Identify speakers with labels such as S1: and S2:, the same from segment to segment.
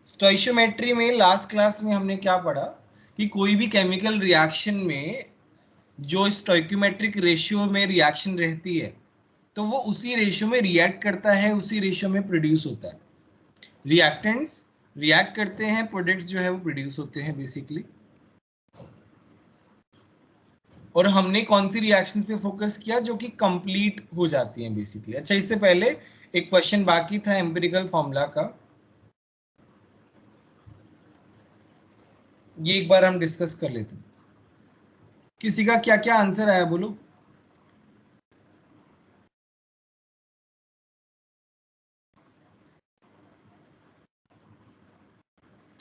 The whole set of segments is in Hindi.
S1: स्टोइशियोमेट्री में लास्ट क्लास में हमने क्या पढ़ा कि कोई भी केमिकल रिएक्शन में जो स्टोइकियोमेट्रिक रेशियो में रिएक्शन रहती है तो वो उसी रेशियो में रिएक्ट करता है, उसी रेशियो में प्रोड्यूस होता है। रिएक्टेंट्स रिएक्ट करते हैं, प्रोडक्ट्स जो है वो प्रोड्यूस होते हैं बेसिकली। और हमने कौन सी रिएक्शंस पे फोकस किया जो कि कंप्लीट हो जाती हैं बेसिकली। अच्छा, इससे पहले एक क्वेश्चन बाकी था एम्पिरिकल फॉर्मूला का, ये एक बार हम डिस्कस कर लेते हैं। किसी का क्या क्या आंसर आया बोलो।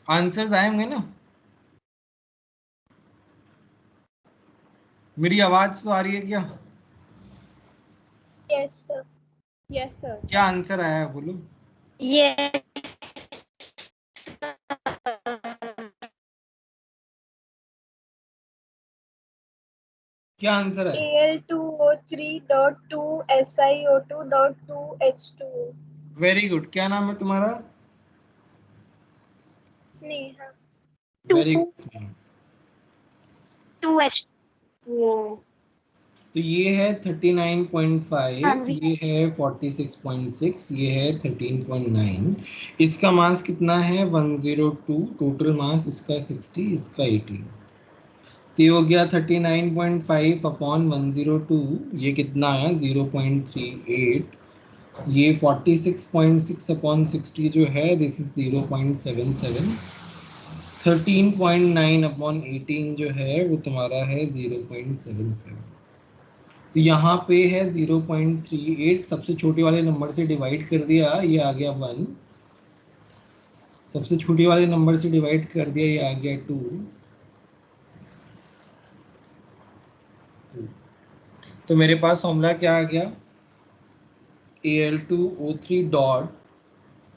S1: आंसर्स आए होंगे ना? मेरी आवाज तो आ रही है क्या?
S2: Yes sir. Yes sir.
S1: क्या आंसर आया है बोलो।
S2: यस।
S1: क्या आंसर है?
S2: Al2O3.2 SiO2.2 H2O।
S1: Very good. क्या नाम है तुम्हारा?
S2: स्नेहा।
S1: Very good.
S2: 2H2O।
S1: तो ये है 39.5, ये है 46.6, ये है 13.9। इसका मास कितना है? 102। टोटल मास इसका 60, इसका 18। तो ये हो गया 39.5 अपॉन 102, ये कितना आया? 0.38। ये 46.6 अपॉन 60 जो है दिस इज 0.77। 13.9 अपॉन 18 जो है वो तुम्हारा है 0.77। तो यहाँ पे है 0.38, सबसे छोटे वाले नंबर से डिवाइड कर दिया, ये आ गया 1। सबसे छोटे वाले नंबर से डिवाइड कर दिया, ये आ गया 2। तो मेरे पास फॉर्मूला क्या आ गया? Al2O3 dot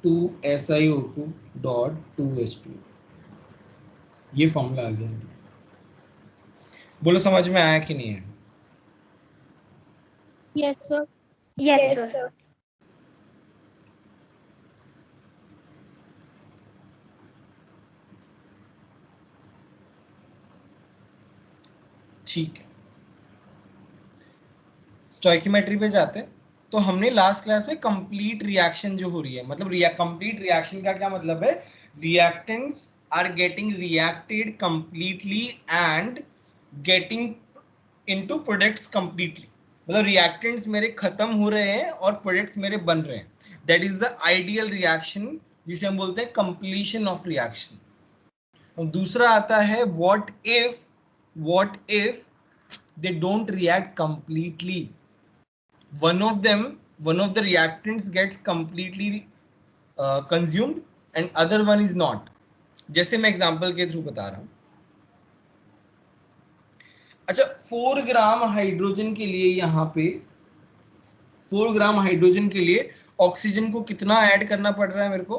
S1: 2 SiO2 dot 2H2। ये फॉर्मूला आ गया। बोलो समझ में आया कि नहीं है?
S2: Yes sir. Yes sir.
S1: ठीक है, स्टोइकियोमेट्री पे जाते हैं। तो हमने लास्ट क्लास में कंप्लीट रिएक्शन जो हो रही है, मतलब कंप्लीट रिएक्शन का क्या मतलब है? Reactants are getting reacted completely and getting into products completely. मतलब रिएक्टेंट्स मेरे खत्म हो रहे हैं और प्रोडक्ट्स मेरे बन रहे हैं। That is the ideal reaction, जिसे हम बोलते हैं कंप्लीशन ऑफ रिएक्शन। और दूसरा आता है what if they don't react completely. One of the reactants gets completely consumed and other one is not. जैसे मैं एग्जांपल के थ्रू बता रहा हूं। अच्छा, 4 ग्राम हाइड्रोजन के लिए यहाँ पे 4 ग्राम हाइड्रोजन के लिए ऑक्सीजन को कितना ऐड करना पड़ रहा है मेरे को?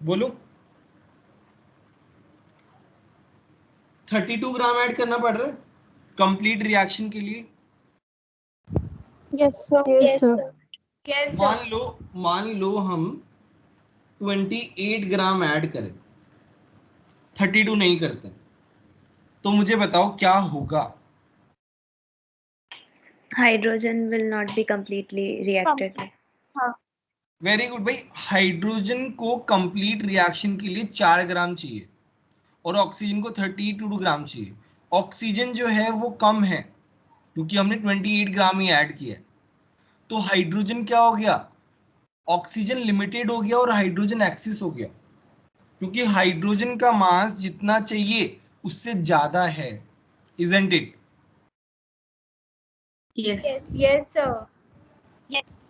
S1: बोलो। 32 ग्राम ऐड करना पड़ रहा है कंप्लीट रिएक्शन के लिए।
S2: Yes sir. Yes sir.
S1: मान लो हम 28 ग्राम ऐड करें, 32 नहीं करते, तो मुझे बताओ क्या होगा?
S3: Hydrogen will not be completely reacted.
S2: हाँ।
S1: वेरी गुड भाई। हाइड्रोजन को कंप्लीट रिएक्शन के लिए 4 ग्राम चाहिए और ऑक्सीजन को 32 ग्राम चाहिए। ऑक्सीजन जो है वो कम है क्योंकि हमने 28 ग्राम ही ऐड किया है। तो हाइड्रोजन क्या हो गया? ऑक्सीजन लिमिटेड हो गया और हाइड्रोजन एक्सिस हो गया, क्योंकि हाइड्रोजन का मास जितना चाहिए उससे ज्यादा है। Isn't it?
S3: Yes.
S2: Yes sir. Yes.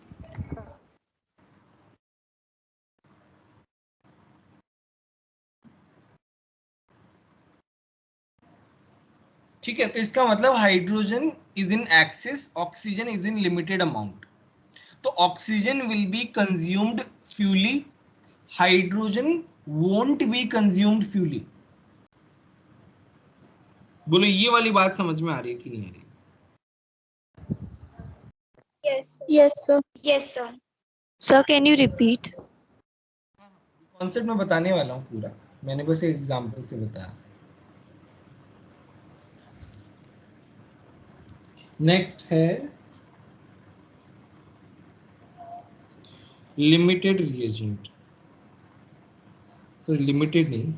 S1: ठीक है, तो इसका मतलब hydrogen is in excess, oxygen is in limited amount. तो oxygen will be consumed fully, hydrogen won't be consumed fully. बोलो ये वाली बात समझ में आ रही है कि नहीं आ रही?
S2: Yes, sir.
S4: Yes, sir.
S5: Sir, can you repeat?
S1: Concept मैं बताने वाला हूँ पूरा, मैंने बस एक एग्जांपल से बताया। नेक्स्ट है लिमिटेड रिएजेंट, सॉरी लिमिटेड नहीं,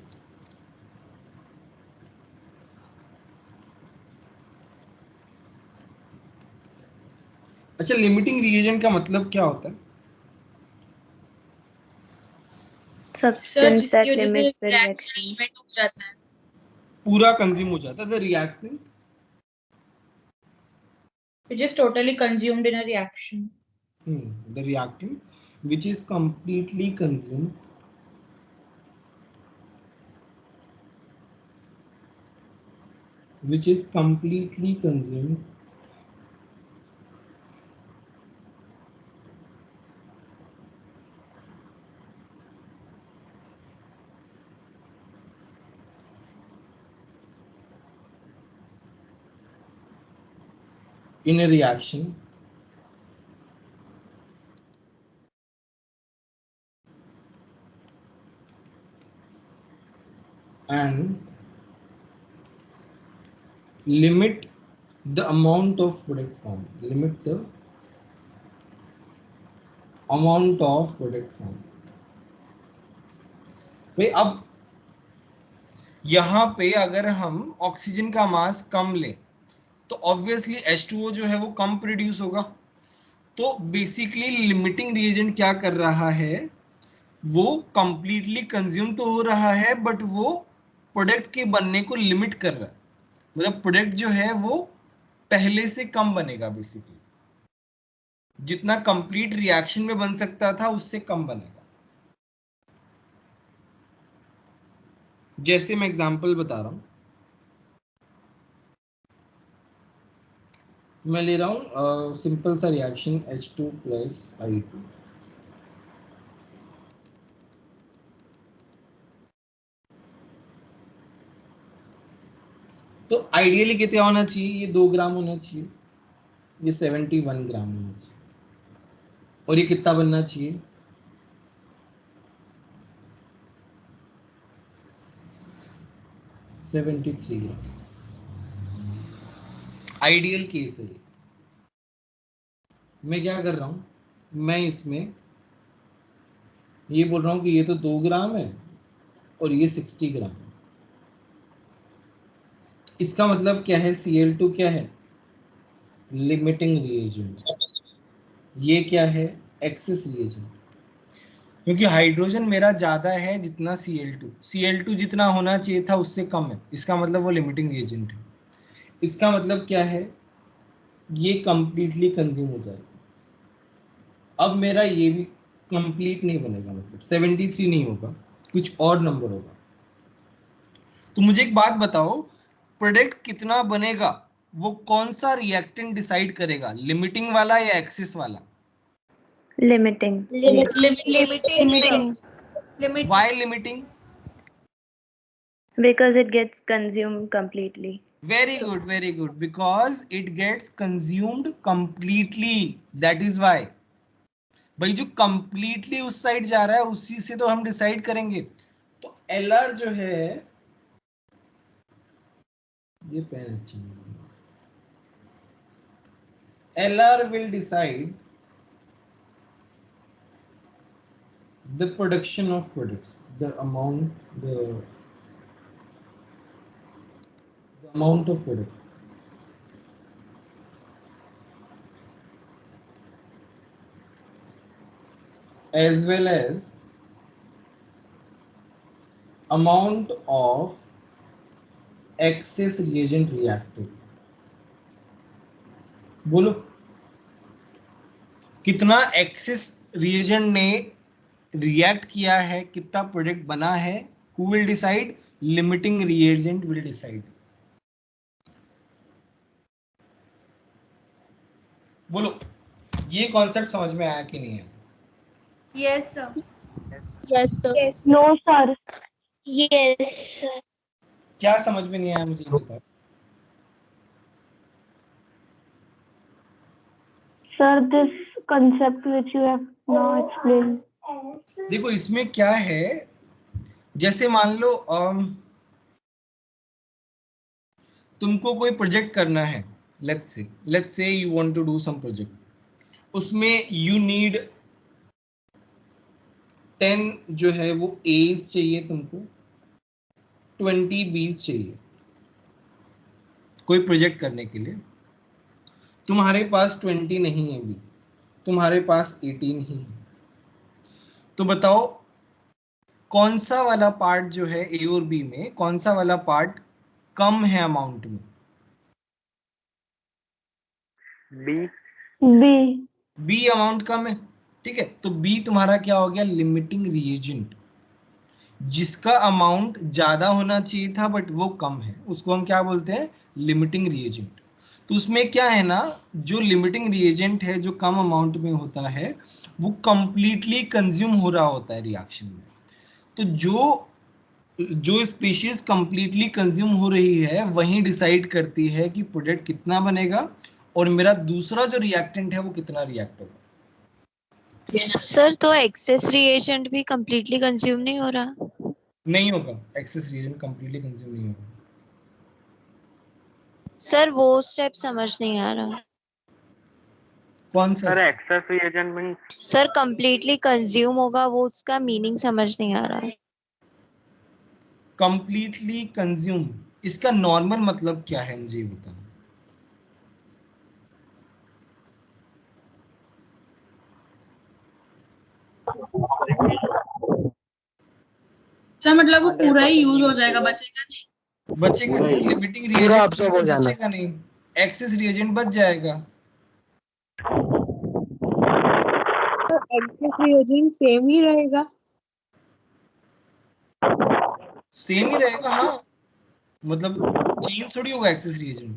S1: अच्छा लिमिटिंग रिएजेंट का मतलब क्या होता है?
S3: Substance that limits the reaction.
S1: पूरा कंज्यूम हो जाता है। The reactant
S6: which is totally consumed in a reaction.
S1: The reactant which is completely consumed in a reaction and limit the amount of product form, limit the amount of product form। भाई अब यहाँ पे अगर हम ऑक्सीजन का मास कम लें तो ऑब्वियसली H2O जो है वो कम प्रोड्यूस होगा। तो बेसिकली लिमिटिंग रिएजेंट क्या कर रहा है, वो कंप्लीटली कंज्यूम तो हो रहा है बट वो प्रोडक्ट के बनने को लिमिट कर रहा है, मतलब प्रोडक्ट जो है वो पहले से कम बनेगा। बेसिकली जितना कंप्लीट रिएक्शन में बन सकता था उससे कम बनेगा। जैसे मैं एग्जांपल बता रहा हूं, मैं ले रहा हूं सिंपल सा रिएक्शन H2 प्लस I2। तो आइडियली कितना होना चाहिए, ये 2 ग्राम होना चाहिए, ये 71 ग्राम होना चाहिए, और ये कितना बनना चाहिए, 73 ग्राम। आइडियल केस है ये। मैं क्या कर रहा हूं, मैं इसमें ये बोल रहा हूं कि ये तो 2 ग्राम है और ये 60 ग्राम है। इसका मतलब क्या है, Cl2 क्या है, लिमिटिंग रिएजेंट, ये क्या है, एक्सेस रिएजेंट, क्योंकि हाइड्रोजन मेरा ज्यादा है जितना Cl2 जितना होना चाहिए था उससे कम है, इसका मतलब वो लिमिटिंग रिएजेंट है। इसका मतलब क्या है, ये कंप्लीटली कंज्यूम हो जाएगा। अब मेरा ये भी कंप्लीट नहीं बनेगा, मतलब 73 नहीं होगा, कुछ और नंबर होगा। तो मुझे एक बात बताओ, प्रोडक्ट कितना बनेगा वो कौन सा रिएक्टेंट डिसाइड करेगा, लिमिटिंग वाला या एक्सिस वाला?
S3: Limiting.
S2: Limiting.
S1: Why limiting?
S3: Because it gets consumed completely.
S1: Very good, because it gets consumed completely, that is why। भाई जो completely उस साइड जा रहा है उसी से तो हम डिसाइड करेंगे। तो LR जो है, ये पेन अच्छी नहीं है, LR will decide the production of products, the amount of product, as well as amount of excess reagent reacted। बोलो कितना एक्सेस रिएजेंट ने रिएक्ट किया है, कितना प्रोडक्ट बना है, who will decide, limiting reagent will decide. बोलो ये कॉन्सेप्ट समझ में आया कि नहीं है?
S2: Yes, sir.
S4: No, sir. Yes, sir.
S1: क्या समझ में नहीं आया मुझे ये बताओ।
S4: Sir, this concept which you have now explained.
S1: देखो इसमें क्या है, जैसे मान लो तुमको कोई प्रोजेक्ट करना है, let's say you want to do some project, उसमें यू नीड 10 जो है वो एज चाहिए, तुमको 20 बीज चाहिए कोई प्रोजेक्ट करने के लिए। तुम्हारे पास 20 नहीं है, बी तुम्हारे पास 18 ही है। तो बताओ कौन सा वाला पार्ट जो है ए और बी में, कौन सा वाला पार्ट कम है अमाउंट में? बी अमाउंट कम है, ठीक है। तो बी तुम्हारा क्या हो गया, लिमिटिंग रिएजेंट। जिसका अमाउंट ज्यादा होना चाहिए था बट वो कम है, उसको हम क्या बोलते हैं, लिमिटिंग रिएजेंट। तो उसमें क्या है ना, जो लिमिटिंग रिएजेंट है जो कम अमाउंट में होता है वो कंप्लीटली कंज्यूम हो रहा होता है रिएक्शन में। तो जो स्पीशीज कंप्लीटली कंज्यूम हो रही है वही डिसाइड करती है कि प्रोडक्ट कितना बनेगा और मेरा दूसरा जो रिएक्टेंट है वो कितना रिएक्ट होगा।
S5: सर तो एक्सेस रिएजेंट भी कंप्लीटली कंज्यूम नहीं हो रहा?
S1: नहीं होगा, एक्सेस रिएजेंट कंप्लीटली कंज्यूम नहीं होगा।
S5: सर वो स्टेप समझ नहीं आ रहा।
S1: कौन सा
S7: sir access reagent means?
S5: Sir completely consume होगा, वो उसका मीनिंग समझ नहीं आ रहा है।
S1: कंप्लीटली कंज्यूम, इसका नॉर्मल मतलब क्या है मुझे बताओ।
S6: अच्छा मतलब वो पूरा ही यूज हो जाएगा, बचेगा नहीं?
S1: बचेगा नहीं, लिमिटिंग रिएजेंट बचेगा नहीं, एक्सेस रिएजेंट बच जाएगा।
S2: एक्सेस रिएजेंट सेम ही रहेगा।
S1: सेम ही रहेगा, हाँ, मतलब चेंज थोड़ी होगा एक्सेस रिएजेंट।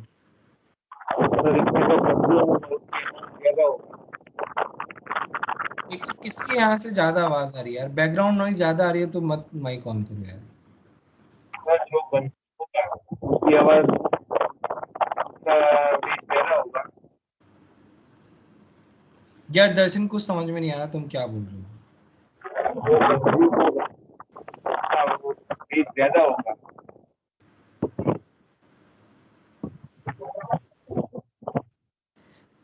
S1: एक तो किसके यहाँ से ज्यादा आवाज आ रही है यार, बैकग्राउंड नॉइज ज्यादा आ रही है तो मत माइक ऑन करो यार।
S7: उसकी आवाज होगा।
S1: यार दर्शन कुछ समझ में नहीं आ रहा तुम क्या बोल रहे हो।
S7: ज्यादा होगा।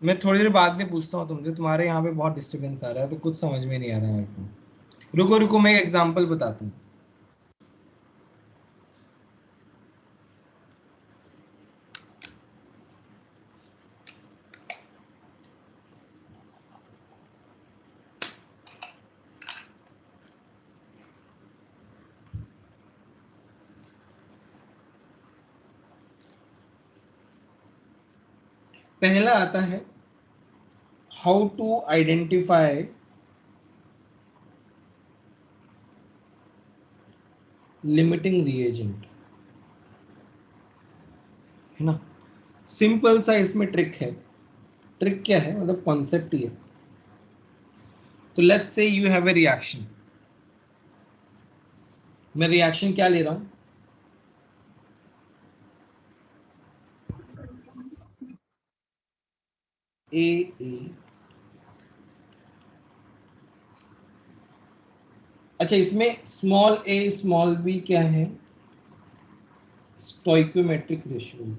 S1: मैं थोड़ी देर बाद में पूछता हूँ तुमसे, तुम्हारे यहाँ पे बहुत डिस्टरबेंस आ रहा है तो कुछ समझ में नहीं आ रहा है मेरे को। रुको रुको मैं एक एग्जांपल बताता हूँ। पहला आता है how to identify limiting reagent, है ना। सिंपल सा इसमें ट्रिक है। ट्रिक क्या है, मतलब कॉन्सेप्ट ही है। तो let's say you have a reaction, मैं रिएक्शन क्या ले रहा हूं, ए। अच्छा इसमें स्मॉल ए स्मॉल बी क्या है, स्टोइकोमेट्रिक रेशियोज,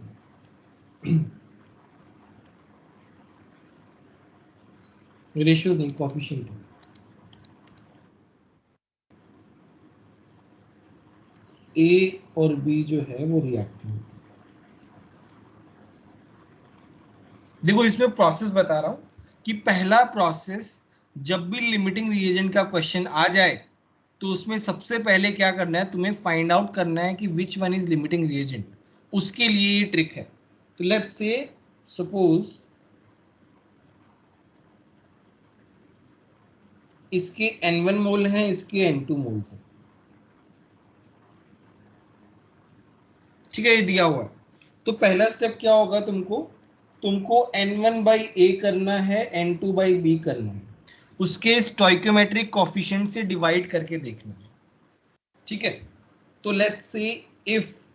S1: रेशियो नहीं कोफिशिएंट है। ए और बी जो है वो रिएक्टेंट्स। देखो इसमें प्रोसेस बता रहा हूं कि पहला प्रोसेस, जब भी लिमिटिंग रिएजेंट का क्वेश्चन आ जाए तो उसमें सबसे पहले क्या करना है, तुम्हें फाइंड आउट करना है कि which one is limiting reagent. उसके लिए ये ट्रिक है। तो लेट्स से सपोज इसके N1 मोल हैं, इसके N2 मोल हैं, ठीक है, ये दिया हुआ है। तो पहला स्टेप क्या होगा, तुमको N1/A करना है, N2/B करना है, उसके स्टोइकोमेट्रिक कोफिशिएंट से डिवाइड करके देखना है, ठीक है। तो लेट्स से इफ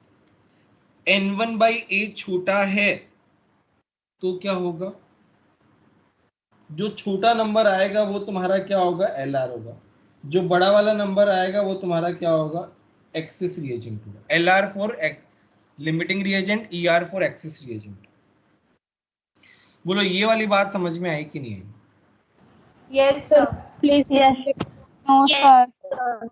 S1: N1/A छोटा है तो क्या होगा, जो छोटा नंबर आएगा वो तुम्हारा क्या होगा, LR होगा। जो बड़ा वाला नंबर आएगा वो तुम्हारा क्या होगा, एक्सेस रिएजेंट होगा। LR for limiting reagent, ER for access reagent. बोलो ये वाली बात समझ में आई कि नहीं आई?
S8: Yes, sir.
S2: Please.
S4: Yes. No, sir.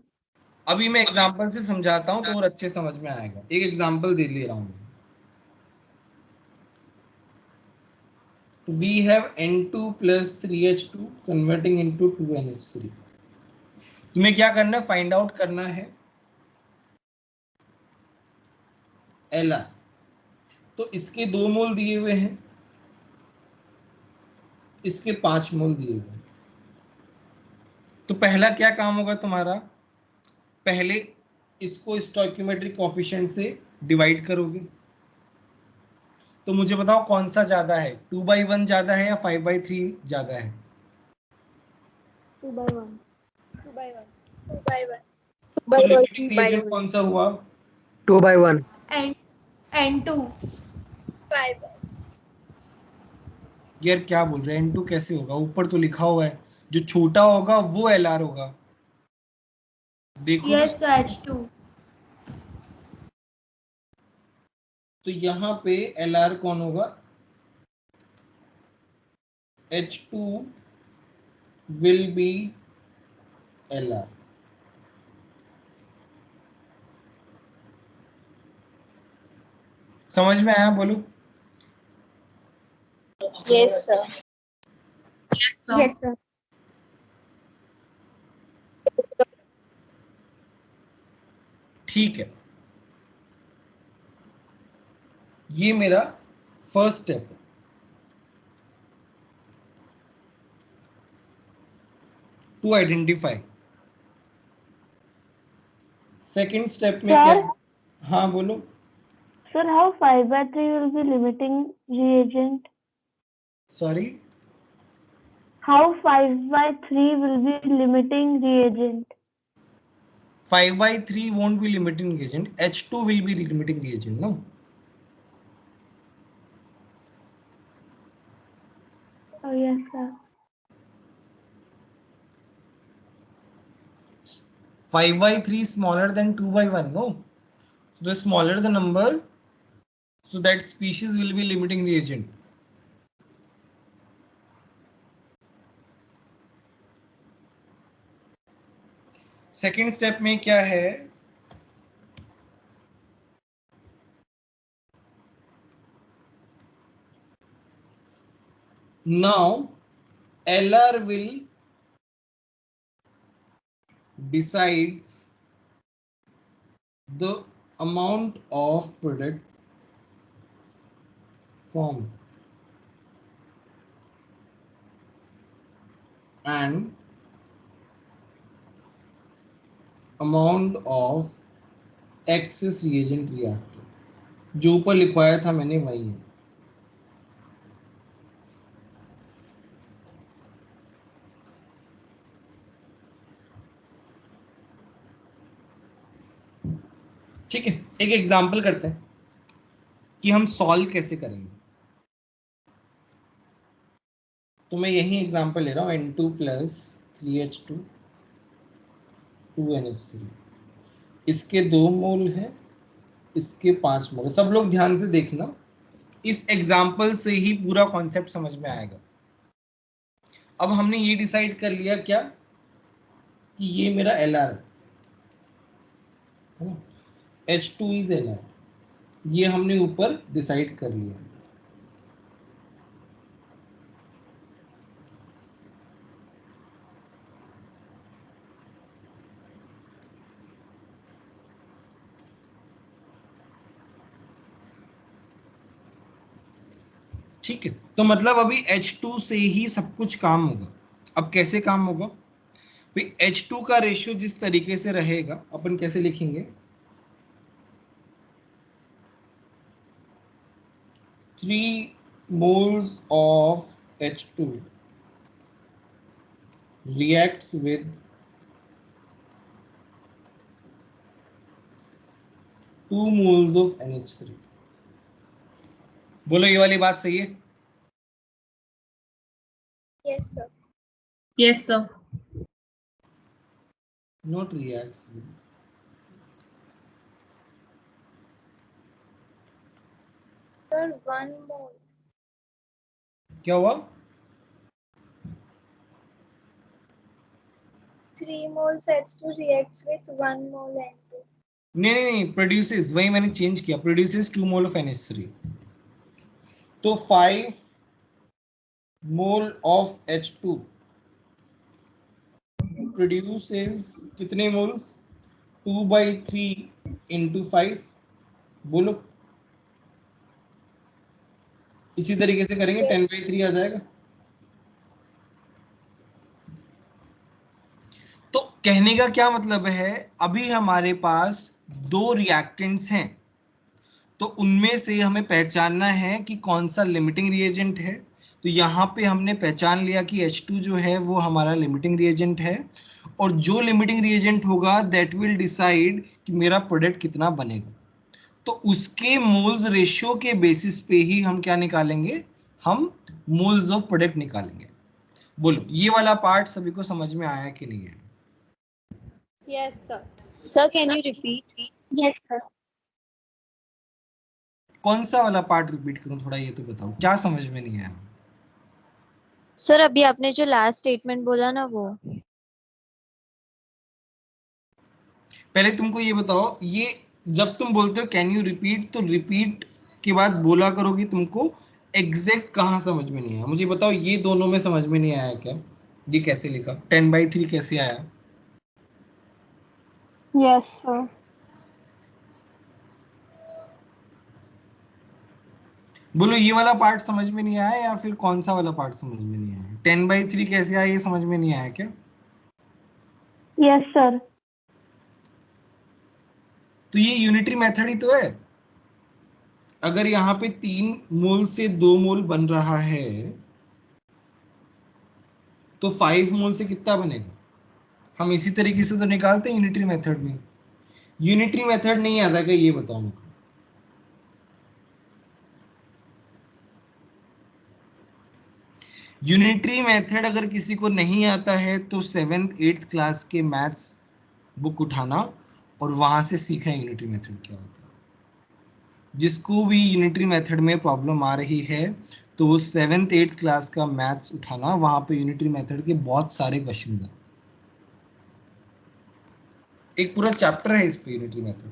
S1: अभी मैं एग्जांपल से समझाता हूं तो और अच्छे समझ में आएगा। एक एग्जांपल दे ले रहा हूं मैं। We have N2 plus 3H2 converting into 2NH3। तुम्हें क्या करना है, फाइंड आउट करना है LR। तो इसके 2 मोल दिए हुए हैं, इसके 5 मोल दिए हुए हैं। तो पहला क्या काम होगा तुम्हारा, पहले इसको स्टोइकियोमेट्रिक कोएफिशिएंट से डिवाइड करोगे। तो मुझे बताओ कौन सा ज्यादा है, 2/1 ज्यादा है या 5/3 ज्यादा है?
S8: 2/1.
S1: तो लिमिटिंग रिएजेंट कौन सा हुआ?
S9: 2/1।
S8: And 2.
S1: यार क्या बोल रहे हैं, N2 कैसे होगा? ऊपर तो लिखा हुआ है जो छोटा होगा वो LR होगा। देखो
S8: Yes,
S1: तो,
S8: sir. H2.
S1: तो यहाँ पे LR कौन होगा, H2 will be LR। समझ में आया? बोलो।
S5: Yes, sir.
S6: Yes, sir.
S3: Yes, sir.
S1: ठीक है, ये मेरा फर्स्ट स्टेप है। To identify. सेकंड स्टेप में क्या है? हाँ बोलो।
S4: Sir, how 5/3 will be limiting reagent?
S1: Sorry,
S4: How 5/3 will be limiting reagent?
S1: 5/3 won't be limiting reagent, H2 will be limiting reagent, no?
S4: Oh, yes, sir.
S1: 5/3 smaller than 2/1, no? So the smaller the number, so that species will be limiting reagent. Second step में क्या है, now LR will decide the amount of product formed and amount of excess reagent reacted। जो ऊपर लिखवाया था मैंने वही है। ठीक है, एक एग्जांपल करते हैं कि हम सॉल्व कैसे करेंगे। तो मैं यही एग्जांपल ले रहा हूं, N2 plus 3H2 2NH3। इसके 2 मोल है, इसके 5 मोल। सब लोग ध्यान से देखना, इस एग्जांपल से ही पूरा कॉन्सेप्ट समझ में आएगा। अब हमने ये डिसाइड कर लिया क्या कि ये मेरा LR है, H2 is LR। ये हमने ऊपर डिसाइड कर लिया। ठीक है, तो मतलब अभी H2 से ही सब कुछ काम होगा। अब कैसे काम होगा भाई, H2 का रेशियो जिस तरीके से रहेगा अपन कैसे लिखेंगे, 3 moles of H2 reacts with 2 moles of NH3। बोलो ये वाली बात सही है?
S8: Yes, sir.
S6: Yes, sir.
S1: Not reacts with.
S8: Sir, 1 mole.
S1: क्या हुआ?
S8: 3 moles H2 reacts with 1 mole N2.
S1: नहीं, प्रोड्यूसेस, वही मैंने चेंज किया, प्रोड्यूसेस 2 मोल ऑफ NH3, तो 5 मोल ऑफ H2 प्रोड्यूसेस कितने मोल्स? 2/3 into 5, बोलो। इसी तरीके से करेंगे, 10/3 आ जाएगा। तो कहने का क्या मतलब है, अभी हमारे पास 2 रिएक्टेंट्स हैं, तो उनमें से हमें पहचानना है कि कौन सा लिमिटिंग रिएजेंट है। तो यहाँ पे हमने पहचान लिया कि H2 जो है वो हमारा लिमिटिंग रिएजेंट है, और जो लिमिटिंग रिएजेंट होगा दैट विल डिसाइड कि मेरा प्रोडक्ट कितना बनेगा। तो उसके मोल्स रेशियो के बेसिस पे ही हम क्या निकालेंगे, हम मोल्स ऑफ प्रोडक्ट निकालेंगे। बोलो ये वाला पार्ट सभी को समझ में आया कि नहीं है?
S8: Yes, sir.
S5: Sir, can you repeat?
S4: Yes, sir.
S1: कौन सा वाला पार्ट रिपीट करूं, थोड़ा ये तो बताओ, क्या समझ में नहीं आया?
S5: सर अभी आपने जो लास्ट स्टेटमेंट बोला ना वो।
S1: पहले तुमको ये बताओ, ये जब तुम बोलते हो कैन यू रिपीट, तो रिपीट के बाद बोला करो कि तुमको एग्जैक्ट कहाँ समझ में नहीं आया। मुझे बताओ ये दोनों में समझ में नहीं आया क्या? ये कैसे लिखा, 10/3 कैसे आया?
S4: Yes, sir.
S1: बोलो ये वाला पार्ट समझ में नहीं आया या फिर कौन सा वाला पार्ट समझ में नहीं आया? 10/3 कैसे आया ये समझ में नहीं आया क्या?
S4: Yes, sir.
S1: तो ये यूनिटरी मेथड ही तो है। अगर यहाँ पे 3 मोल से 2 मोल बन रहा है तो 5 मोल से कितना बनेगा? हम इसी तरीके से तो निकालते हैं यूनिटरी मेथड में। यूनिटरी मेथड नहीं आता क्या, ये बताओ मुझको। यूनिटरी मेथड अगर किसी को नहीं आता है तो 7th 8th क्लास के मैथ्स बुक उठाना और वहां से सीखना यूनिटरी मेथड क्या होता है। जिसको भी यूनिटरी मेथड में प्रॉब्लम आ रही है तो वो 7th 8th क्लास का मैथ्स उठाना, वहां पे यूनिटरी मेथड के बहुत सारे क्वेश्चन हैं, एक पूरा चैप्टर है इस पे यूनिटरी मेथड।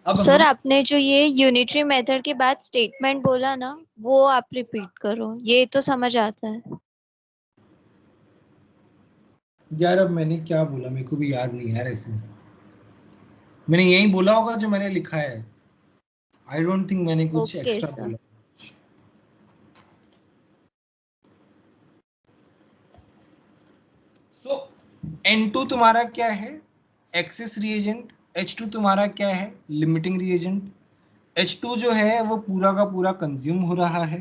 S1: अब
S5: सर आपने जो ये यूनिटरी मेथड के बाद स्टेटमेंट बोला ना वो आप रिपीट करो, ये तो समझ आता है।
S1: यार अब मैंने क्या बोला मेरे को भी याद नहीं यार, ऐसे मैंने यही बोला होगा जो मैंने लिखा है। आई डोंट थिंक मैंने कुछ
S5: ओके
S1: एक्स्ट्रा
S5: सर।
S1: बोला। सो N2 तुम्हारा क्या है, एक्सेस रिएजेंट। H2 तुम्हारा क्या है, लिमिटिंग रिएजेंट। H2 जो है वो पूरा का पूरा कंज्यूम हो रहा है।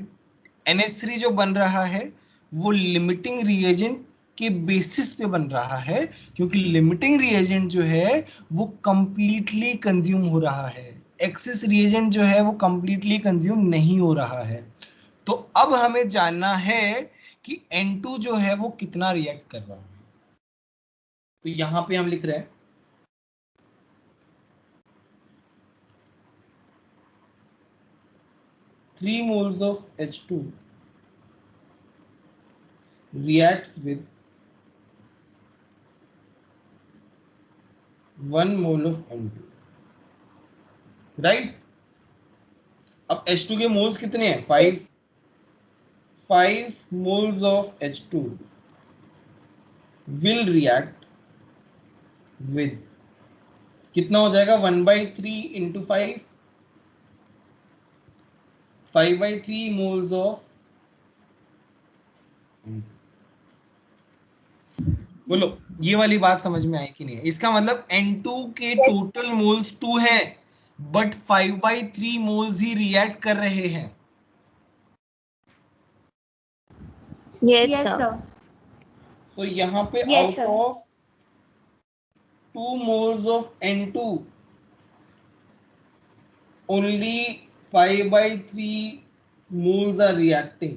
S1: NH3 जो बन रहा है वो लिमिटिंग रिएजेंट के बेसिस पे बन रहा है, क्योंकि लिमिटिंग रिएजेंट जो है वो कंप्लीटली कंज्यूम हो रहा है। एक्सेस रिएजेंट जो है वो कंप्लीटली कंज्यूम नहीं हो रहा है। तो अब हमें जानना है कि N2 जो है वो कितना रिएक्ट कर रहा है। तो यहां पे हम लिख रहे हैं 3 moles of H2 reacts with 1 mole of N2, right? अब H2 के मोल्स कितने हैं? 5 moles of H2 will react with, कितना हो जाएगा? 1/3 into 5, 5/3 moles of N2। बोलो ये वाली बात समझ में आई कि नहीं? इसका मतलब N2 के टोटल मोल्स 2 हैं, बट 5/3 मोल्स ही रिएक्ट कर रहे हैं।
S5: Yes
S8: Yes,
S5: sir.
S8: sir.
S1: तो यहाँ पे
S4: Yes,
S1: out
S4: sir.
S1: Of 2 moles of N2 only 5/3 moles are reacting.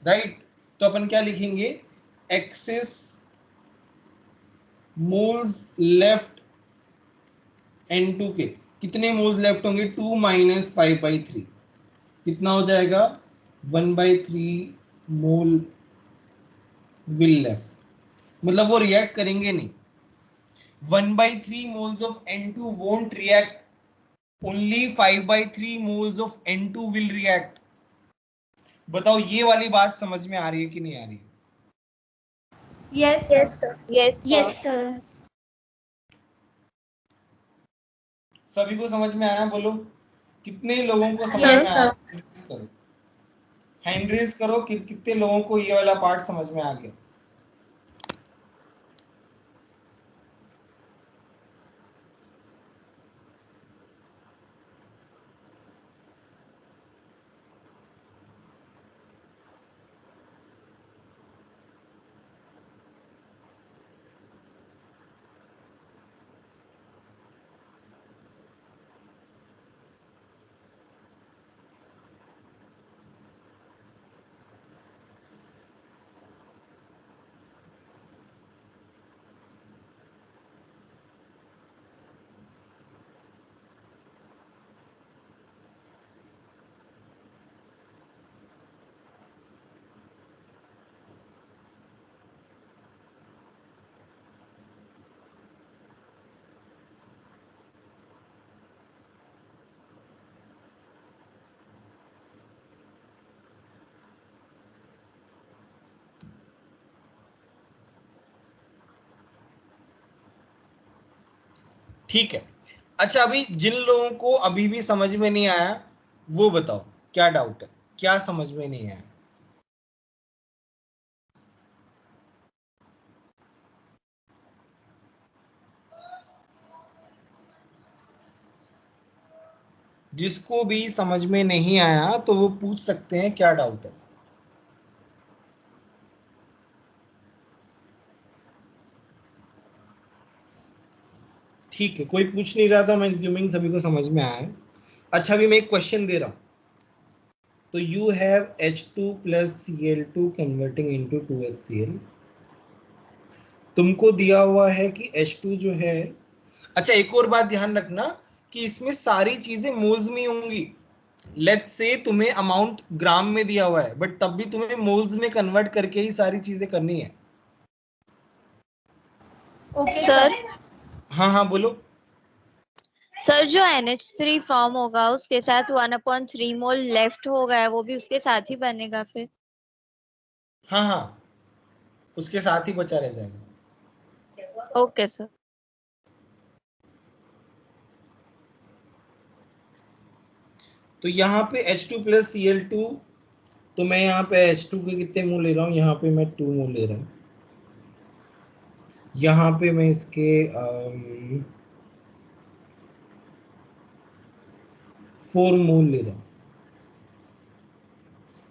S1: Right तो अपन क्या लिखेंगे, एक्सेस मोल्स लेफ्ट N2 के कितने मोल्स लेफ्ट होंगे, 2 माइनस 5/3 कितना हो जाएगा, 1/3 मोल विल लेफ्ट, मतलब वो रिएक्ट करेंगे नहीं. 1/3 moles of N2 won't react, only 5/3 moles of N2 will react. बताओ ये वाली बात समझ में आ रही है कि नहीं आ रही?
S4: Yes,
S8: Yes, sir.
S5: Yes, sir.
S4: Yes, sir.
S1: सभी को समझ में आया? बोलो कितने लोगों को समझ
S6: Yes,
S1: में आया? करो हैंड रेज करो कि कितने लोगों को ये वाला पार्ट समझ में आ गया. ठीक है. अच्छा अभी जिन लोगों को अभी भी समझ में नहीं आया वो बताओ क्या डाउट है, क्या समझ में नहीं आया? जिसको भी समझ में नहीं आया तो वो पूछ सकते हैं क्या डाउट है. ठीक है कोई पूछ नहीं रहा था, मैं एज्यूमिंग सभी को समझ में आया है. अच्छा अभी मैं एक क्वेश्चन दे रहा हूं. तो you have H2 plus Cl2 converting into 2HCl. तुमको दिया हुआ है कि H2 जो है, अच्छा एक और बात ध्यान रखना कि इसमें सारी चीजें मोल्स में होंगी. लेट्स से तुम्हें अमाउंट ग्राम में दिया हुआ है बट तब भी तुम्हें मोल्स में कन्वर्ट करके ही सारी चीजें करनी है.
S4: Okay,
S5: Sir,
S1: हाँ हाँ बोलो.
S5: सर जो NH3 फॉर्म होगा उसके साथ 1/3 मोल लेफ्ट होगा है वो भी उसके साथ ही बनेगा फिर.
S1: हाँ हाँ उसके साथ ही बचा रह जाएगा.
S5: Okay sir.
S1: तो यहाँ पे H2 plus Cl2, तो मैं यहाँ पे H2 के कितने मोल ले रहा हूँ, यहाँ पे मैं 2 मोल ले रहा हूँ. यहाँ पे मैं इसके 4 मोल ले रहा हूँ.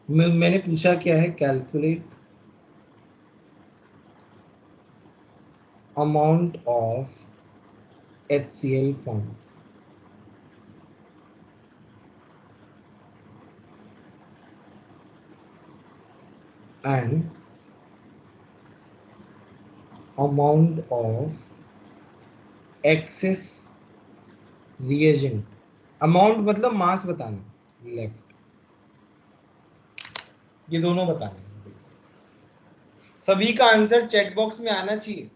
S1: मैंने पूछा क्या है, calculate amount of HCl form. and amount of excess reagent. Amount मतलब मास बताना, लेफ्ट, ये दोनों बताने हैं. सभी का आंसर चैट बॉक्स में आना चाहिए.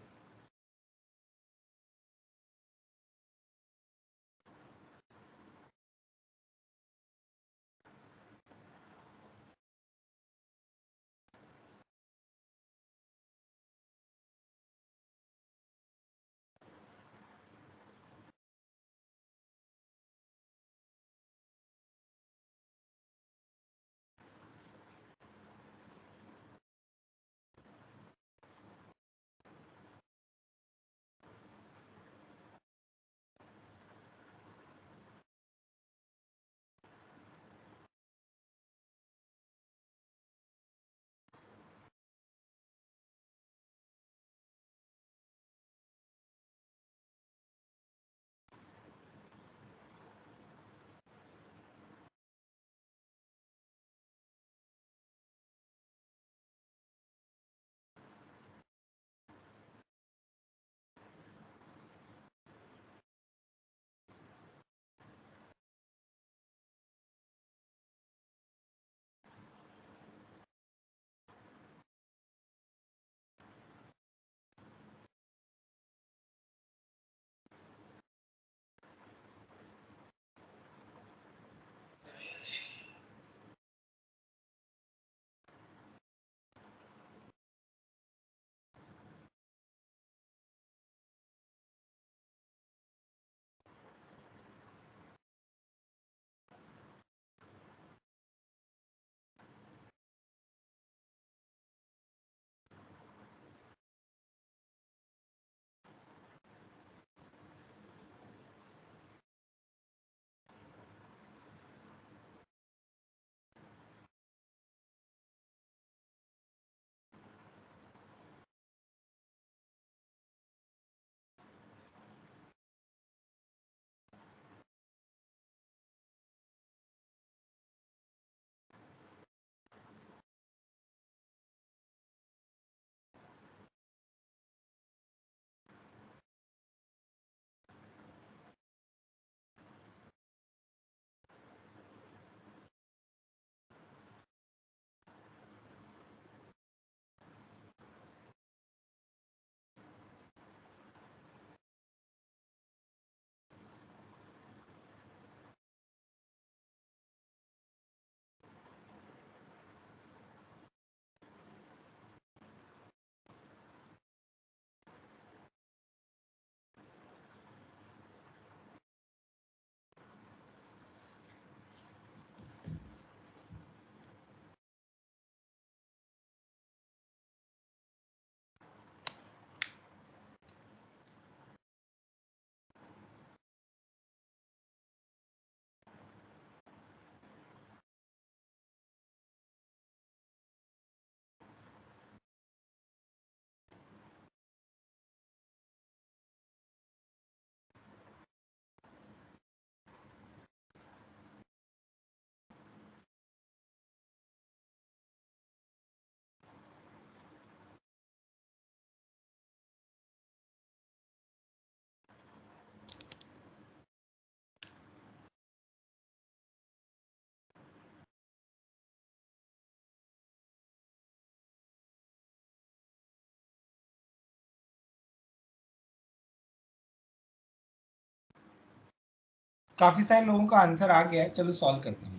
S1: काफी सारे लोगों का आंसर आ गया है, चलो सॉल्व करते हैं।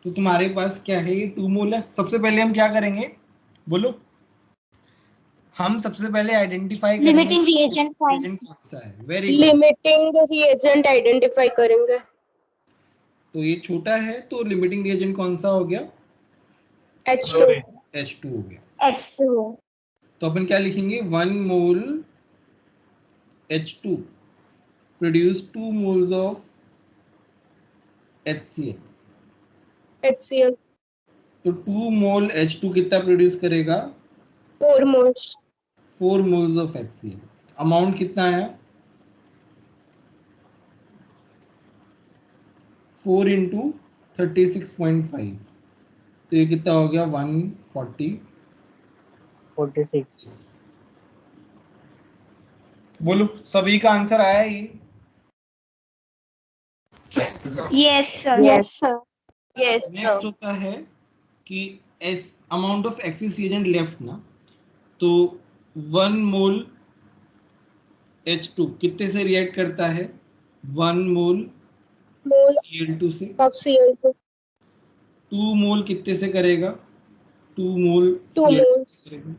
S1: तो तुम्हारे पास क्या है, ये 2 मोल है। सबसे पहले हम क्या करेंगे बोलो, हम सबसे पहले आइडेंटिफाई करेंगे
S4: लिमिटिंग रिएजेंट फाइंड।
S1: रिएजेंट कौन सा है। Very good.
S2: Limiting reagent identify करेंगे।
S1: तो ये छोटा है तो लिमिटिंग रिएजेंट कौन सा हो गया,
S2: H2
S1: H2 हो गया।
S4: H2O।
S1: तो अपन क्या लिखेंगे, 1 मोल H2 produce 2 moles of HCl।
S2: HCl
S1: तो 2 मोल H2 कितना प्रोड्यूस करेगा,
S2: 4 moles
S1: 4 moles of HCl। Amount कितना है, 4 इंटू 36.5, तो ये कितना हो गया 146। बोलो सभी का आंसर आया ये।
S4: Yes sir।
S2: Yes sir।
S5: Yes
S1: next होता है कि S amount of axis reagent left ना, तो 1 मोल H2 कितने से रिएक्ट करता है, 1 मोल
S2: मोल
S1: Cl2 से।
S2: ऑफ Cl2
S1: 2 मोल कितने से करेगा, 2 मोल
S2: 2
S1: Cl2
S2: moles
S1: से करेगा।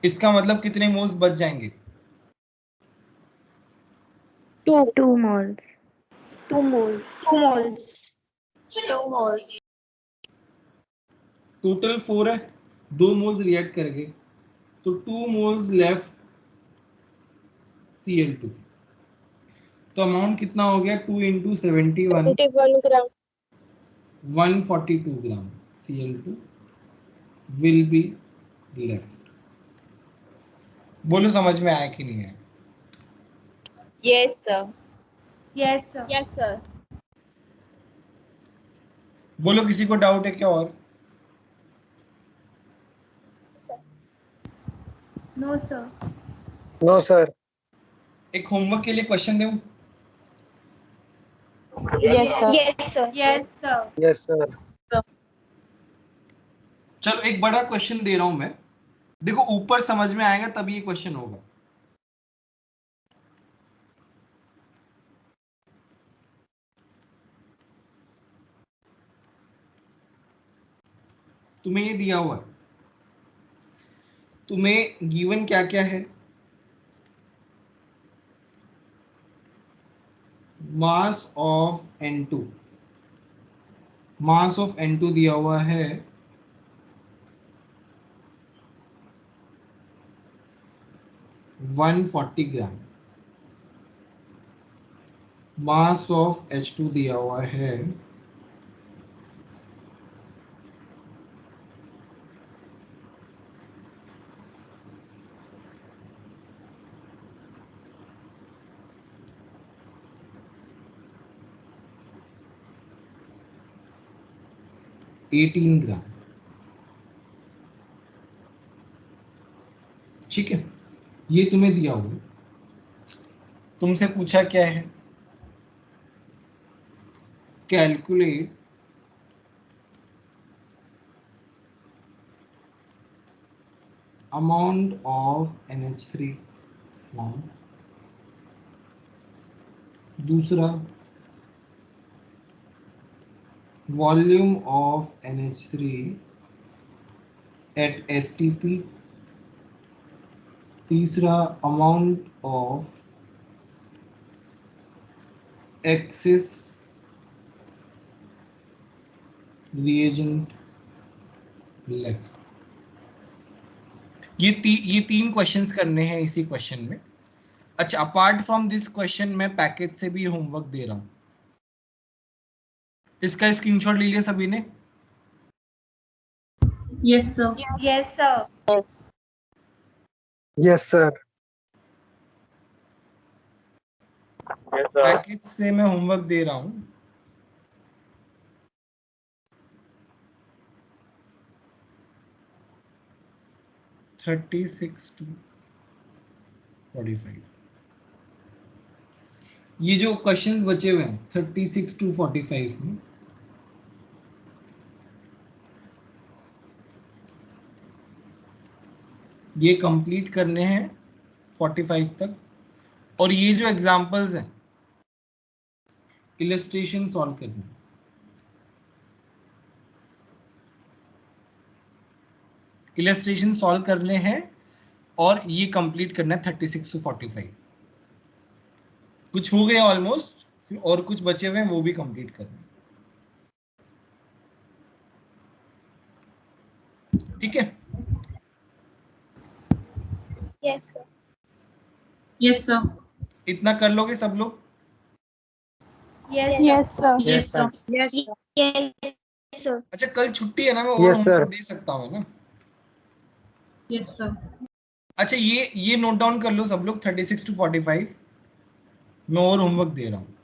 S1: इसका मतलब कितने मोल्स बच जाएंगे,
S2: 2
S3: 2 moles.
S4: 2 moles। 2 moles।
S5: 2 moles.
S1: Total 4 है, 2 मोल्स रिएक्ट करेंगे तो 2 मोल्स लेफ्ट Cl2। तो अमाउंट कितना हो गया, 2 into 71,
S2: 21 gram.
S1: 142 gram Cl2 will be left. बोलो समझ में आया कि नहीं है।
S5: Yes sir.
S4: Yes sir।
S5: Yes sir.
S1: बोलो किसी को डाउट है क्या और,
S4: No sir।
S7: No sir.
S1: एक होमवर्क के लिए क्वेश्चन दूं।
S2: Yes sir।
S4: Yes sir। Yes sir।
S7: Yes sir.
S1: चलो एक बड़ा क्वेश्चन दे रहा हूं मैं, देखो ऊपर समझ में आएगा तभी ये क्वेश्चन होगा। तुम्हें ये दिया हुआ है, तुम्हें गिवन क्या क्या है, mass of N2, mass of N2 दिया हुआ है 140 ग्राम, मास ऑफ H2 दिया हुआ है 18 ग्राम। ठीक है, ये तुम्हें दिया हुआ है, तुमसे पूछा क्या है, calculate amount of NH3 formed। दूसरा volume of NH3 at STP। तीसरा amount of axis reagent left. ये 3 क्वेश्चंस करने हैं इसी क्वेश्चन में। अच्छा, अपार्ट फ्रॉम दिस क्वेश्चन मैं पैकेज से भी होमवर्क दे रहा हूं, इसका स्क्रीनशॉट ले लिया सभी ने।
S6: Yes sir.
S4: Yes sir।
S7: Yes sir.
S1: Package से मैं होमवर्क दे रहा हूं। (36 to 45) ये जो क्वेश्चंस बचे हुए हैं 36 to 45 में, ये कंप्लीट करने हैं 45 तक। और ये जो एग्जांपल्स हैं इलस्ट्रेशन सॉल्व करनी, इलस्ट्रेशन सॉल्व करने हैं और ये कंप्लीट करना है 36 to 45। कुछ हो गए ऑलमोस्ट और कुछ बचे हुए हैं वो भी कंप्लीट करना है। ठीक है,
S8: Yes, sir.
S6: Yes sir.
S1: इतना कर लोगे सब लोग?
S8: Yes.
S4: Yes, sir.
S6: Yes sir.
S2: Yes, sir.
S3: Yes, sir.
S1: अच्छा कल छुट्टी है ना, मैं और
S7: Yes, sir.
S1: होमवर्क दे सकता हूँ ना?
S6: Yes sir.
S1: अच्छा ये नोट डाउन कर लो सब लोग, 36 to 45 मैं और होमवर्क दे रहा हूँ।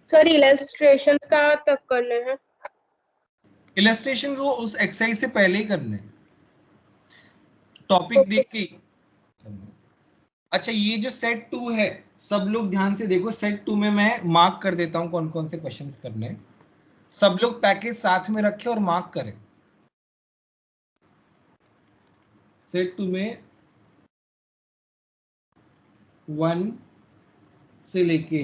S2: सर इलस्ट्रेशंस कहाँ तक करने हैं?
S1: इलस्ट्रेशन वो उस एक्सरसाइज से पहले ही करने हैं, टॉपिक
S2: Okay,
S1: देख के करना है। अच्छा ये जो सेट 2 है सब लोग ध्यान से देखो, सेट 2 में मैं मार्क कर देता हूँ कौन कौन से क्वेश्चंस करने हैं। सब लोग पैकेज साथ में रखें और मार्क करें। सेट 2 में 1 से लेके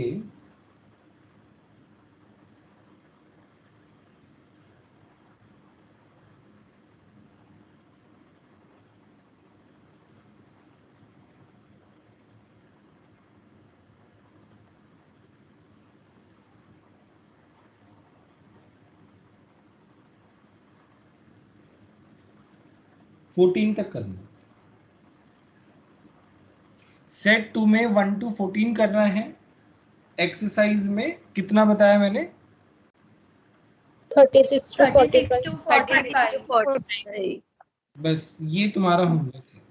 S1: 14 तक करना है। सेट 2 में 1 to 14 करना है। एक्सरसाइज में कितना बताया मैंने?
S2: 36 to
S3: 36
S2: 45.
S3: to 45.
S1: बस ये तुम्हारा होमवर्क है,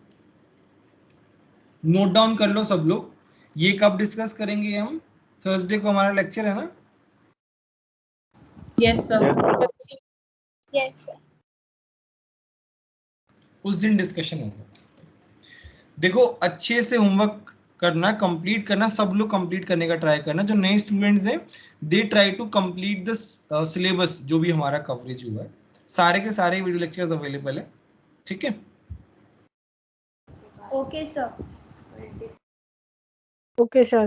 S1: नोट डाउन कर लो सब लोग। ये कब डिस्कस करेंगे हम? थर्सडे को हमारा लेक्चर है ना?
S6: Yes sir.
S8: Yes, sir.
S1: उस दिन डिस्कशन होगा। देखो अच्छे से होमवर्क करना, कंप्लीट करना, सब लोग कंप्लीट करने का ट्राई करना। जो नए स्टूडेंट्स हैं they try to complete the syllabus जो भी हमारा कवरेज हुआ है। सारे के सारे वीडियो लेक्चर्स अवेलेबल है, ठीक है?
S3: Okay, sir.
S2: Okay, sir.